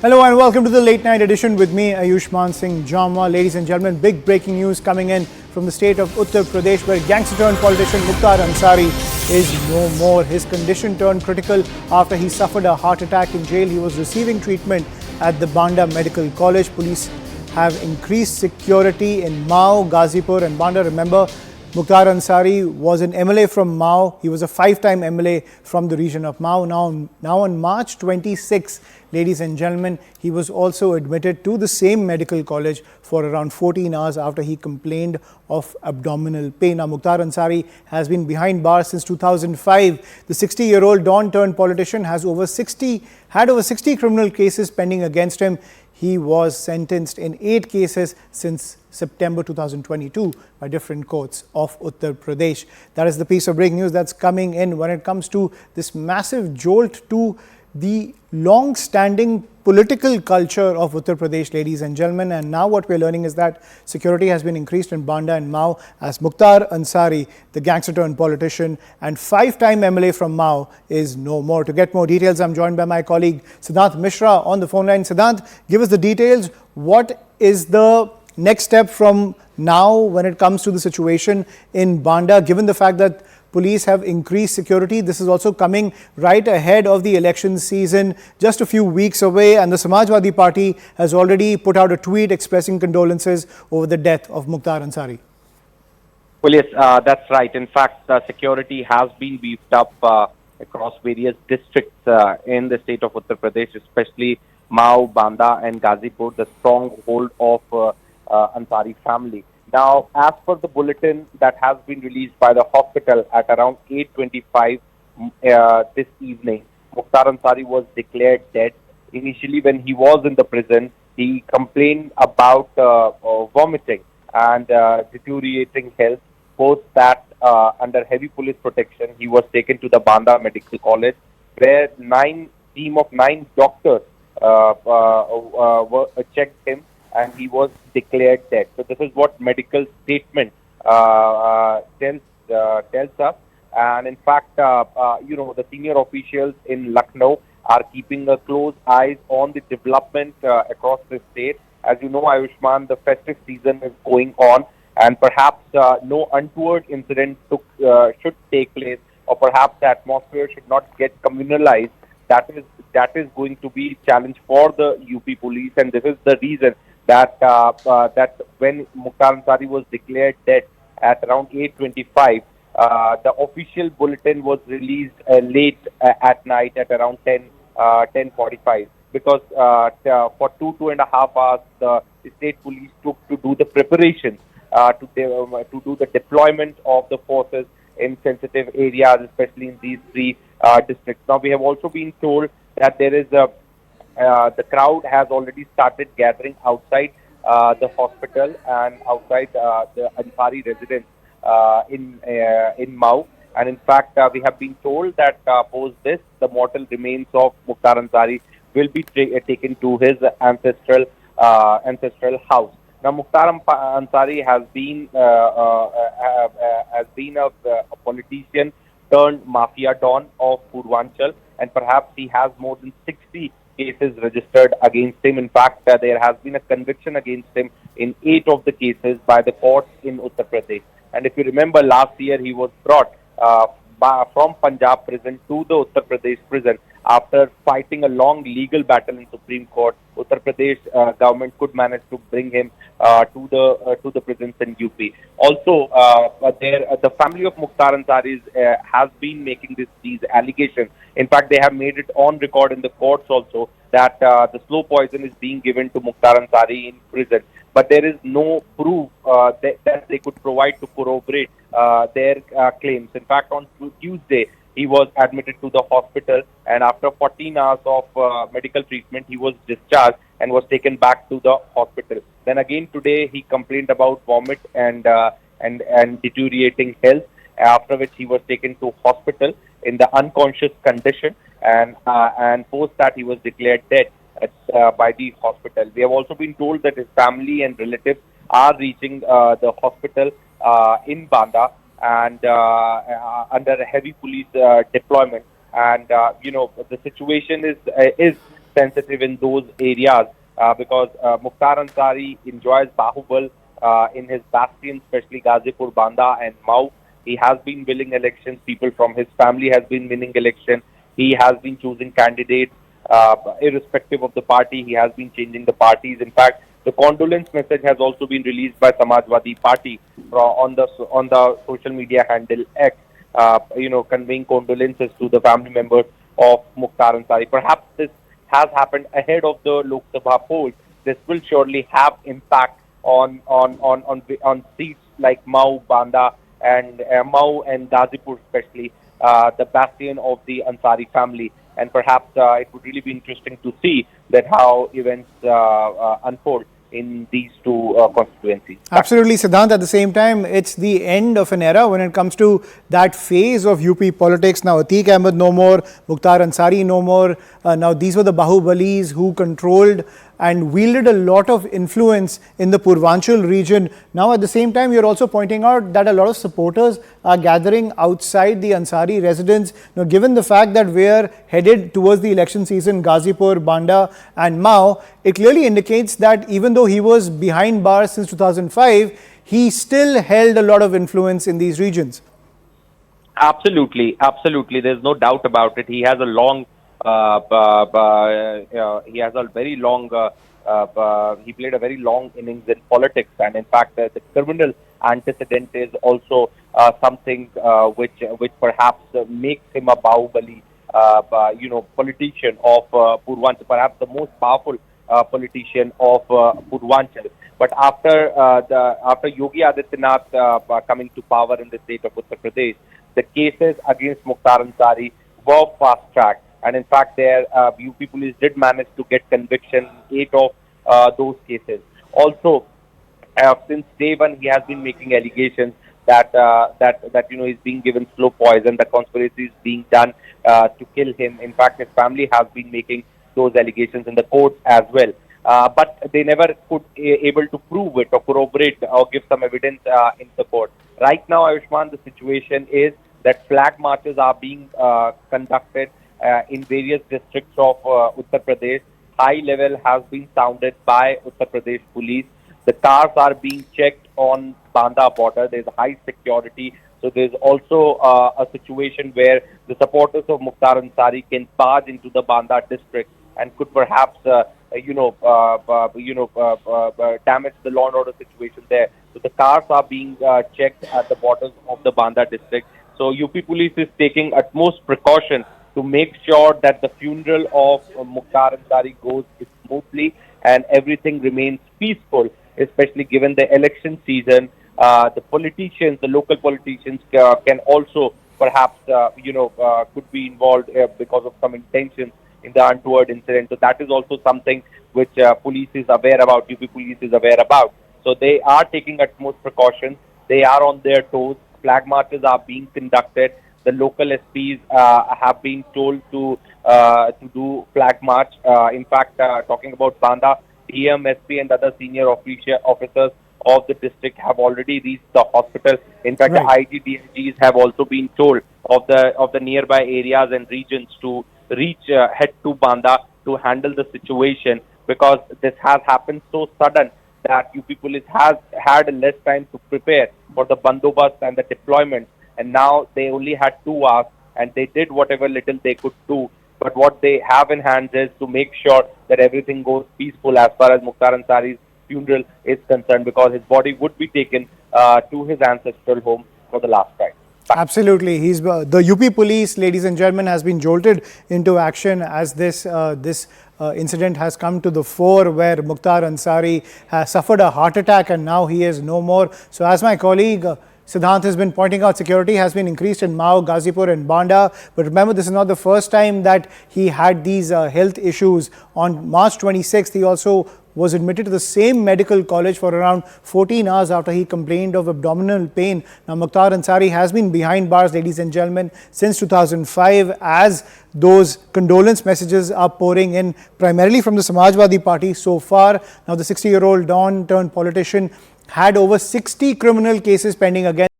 Hello and welcome to the late night edition with me, Ayushman Singh Jamwa. Ladies and gentlemen, big breaking news coming in from the state of Uttar Pradesh, where gangster-turned-politician Mukhtar Ansari is no more. His condition turned critical after he suffered a heart attack in jail. He was receiving treatment at the Banda Medical College. Police have increased security in Mao, Ghazipur and Banda. Remember, Mukhtar Ansari was an MLA from Mao. He was a 5-time MLA from the region of Mao. Now on March 26, ladies and gentlemen, he was also admitted to the same medical college for around 14 hours after he complained of abdominal pain. Now, Mukhtar Ansari has been behind bars since 2005. The 60-year-old Don-turned-politician had over 60 criminal cases pending against him. He was sentenced in 8 cases since September 2022 by different courts of Uttar Pradesh. That is the piece of breaking news that's coming in when it comes to this massive jolt to the long-standing political culture of Uttar Pradesh, ladies and gentlemen. And now what we're learning is that security has been increased in Banda and Mao as Mukhtar Ansari, the gangster-turned-politician and 5-time MLA from Mao, is no more. To get more details, I'm joined by my colleague Siddhant Mishra on the phone line. Siddhant, give us the details. What is the next step from now when it comes to the situation in Banda, given the fact that police have increased security? This is also coming right ahead of the election season, just a few weeks away, and the Samajwadi Party has already put out a tweet expressing condolences over the death of Mukhtar Ansari. Well, yes, that's right. In fact, security has been beefed up across various districts in the state of Uttar Pradesh, especially Mao, Banda and Ghazipur, the stronghold of Ansari family. Now, as per the bulletin that has been released by the hospital at around 8:25 this evening, Mukhtar Ansari was declared dead. Initially, when he was in the prison, he complained about vomiting and deteriorating health. Post that, under heavy police protection, he was taken to the Banda Medical College, where team of 9 doctors checked him, and he was declared dead. So this is what medical statement tells us. And in fact, the senior officials in Lucknow are keeping a close eyes on the development across the state. As you know, Ayushman, the festive season is going on, and perhaps no untoward incident should take place, or perhaps the atmosphere should not get communalized. That is going to be a challenge for the UP police, and this is the reason that when Mukhtar Ansari was declared dead at around 8:25, the official bulletin was released late at night at around 10:45, because for 2.5 hours the state police took to do the preparations to do the deployment of the forces in sensitive areas, especially in these 3 districts. Now, we have also been told that there is the crowd has already started gathering outside the hospital and outside the Ansari residence in Mao. And in fact, we have been told that post this, the mortal remains of Mukhtar Ansari will be taken to his ancestral house. Now, Mukhtar Ansari has been a politician turned mafia don of Purvanchal, and perhaps he has more than 60 cases registered against him. In fact, there has been a conviction against him in 8 of the cases by the courts in Uttar Pradesh. And if you remember, last year he was brought from Punjab prison to the Uttar Pradesh prison after fighting a long legal battle in Supreme Court. Uttar Pradesh government could manage to bring him to the prisons in UP. Also, the family of Mukhtar Ansari has been making these allegations. In fact, they have made it on record in the courts also that the slow poison is being given to Mukhtar Ansari in prison. But there is no proof that they could provide to corroborate their claims. In fact, on Tuesday, he was admitted to the hospital, and after 14 hours of medical treatment, he was discharged and was taken back to the hospital. Then again today, he complained about vomit and deteriorating health, after which he was taken to hospital in the unconscious condition, and post that he was declared dead by the hospital. We have also been told that his family and relatives are reaching the hospital in Banda, and under a heavy police deployment. And the situation is sensitive in those areas because Mukhtar Ansari enjoys Bahubal in his bastion, especially Ghazipur, Banda and Mau. He has been winning elections. People from his family has been winning elections. He has been choosing candidates irrespective of the party. He has been changing the parties. In fact, the condolence message has also been released by Samajwadi Party on the social media handle X. Conveying condolences to the family members of Mukhtar Ansari. Perhaps this has happened ahead of the Lok Sabha polls. This will surely have impact on seats like Mau, Banda, and Mau and Ghazipur, especially the bastion of the Ansari family. And perhaps it would really be interesting to see that how events unfold in these two constituencies. Absolutely, Siddhant. At the same time, it's the end of an era when it comes to that phase of UP politics. Now, Atiq Ahmed no more, Mukhtar Ansari no more. Now, these were the Bahubalis who controlled and wielded a lot of influence in the Purvanchal region. Now, at the same time, you're also pointing out that a lot of supporters are gathering outside the Ansari residence. Now, given the fact that we're headed towards the election season, Ghazipur, Banda and Mau, it clearly indicates that even though he was behind bars since 2005, he still held a lot of influence in these regions. Absolutely, absolutely. There's no doubt about it. He has a long he has a very long, he played a very long innings in politics, and in fact, the criminal antecedent is also something which perhaps makes him a Bahubali, politician of Purvanchal, perhaps the most powerful politician of Purvanchal. But after Yogi Adityanath coming to power in the state of Uttar Pradesh, the cases against Mukhtar Ansari were fast-tracked. And in fact, their UP police did manage to get conviction in 8 of those cases. Also, since day one, he has been making allegations that he's being given slow poison, the conspiracy is being done to kill him. In fact, his family has been making those allegations in the courts as well. But they never could able to prove it or corroborate or give some evidence in the court. Right now, Ayushman, the situation is that flag marches are being conducted in various districts of Uttar Pradesh. High level has been sounded by Uttar Pradesh police. The cars are being checked on Banda border. There's high security. So there's also a situation where the supporters of Mukhtar Ansari can barge into the Banda district and could perhaps, damage the law and order situation there. So the cars are being checked at the borders of the Banda district. So UP police is taking utmost precaution to make sure that the funeral of Mukhtar Ansari goes smoothly and everything remains peaceful, especially given the election season. The politicians, the local politicians can also perhaps, could be involved because of some intentions in the untoward incident. So that is also something which police is aware about, UP police is aware about. So they are taking utmost precautions. They are on their toes. Flag marches are being conducted. The local SPs have been told to do flag march. In fact, talking about Banda, DM, SP and other senior officers of the district have already reached the hospital. In fact, right. The IGDSGs have also been told of the nearby areas and regions to head to Banda to handle the situation, because this has happened so sudden that UP police has had less time to prepare for the bandobast and the deployment. And now they only had 2 hours and they did whatever little they could do. But what they have in hand is to make sure that everything goes peaceful as far as Mukhtar Ansari's funeral is concerned, because his body would be taken to his ancestral home for the last time. Absolutely. The UP police, ladies and gentlemen, has been jolted into action as this incident has come to the fore, where Mukhtar Ansari has suffered a heart attack and now he is no more. So as my colleague Siddhant has been pointing out, security has been increased in Mau, Ghazipur and Banda. But remember, this is not the first time that he had these health issues. On March 26th, he also was admitted to the same medical college for around 14 hours after he complained of abdominal pain. Now, Mukhtar Ansari has been behind bars, ladies and gentlemen, since 2005, as those condolence messages are pouring in, primarily from the Samajwadi Party so far. Now, the 60-year-old Don-turned-politician had over 60 criminal cases pending against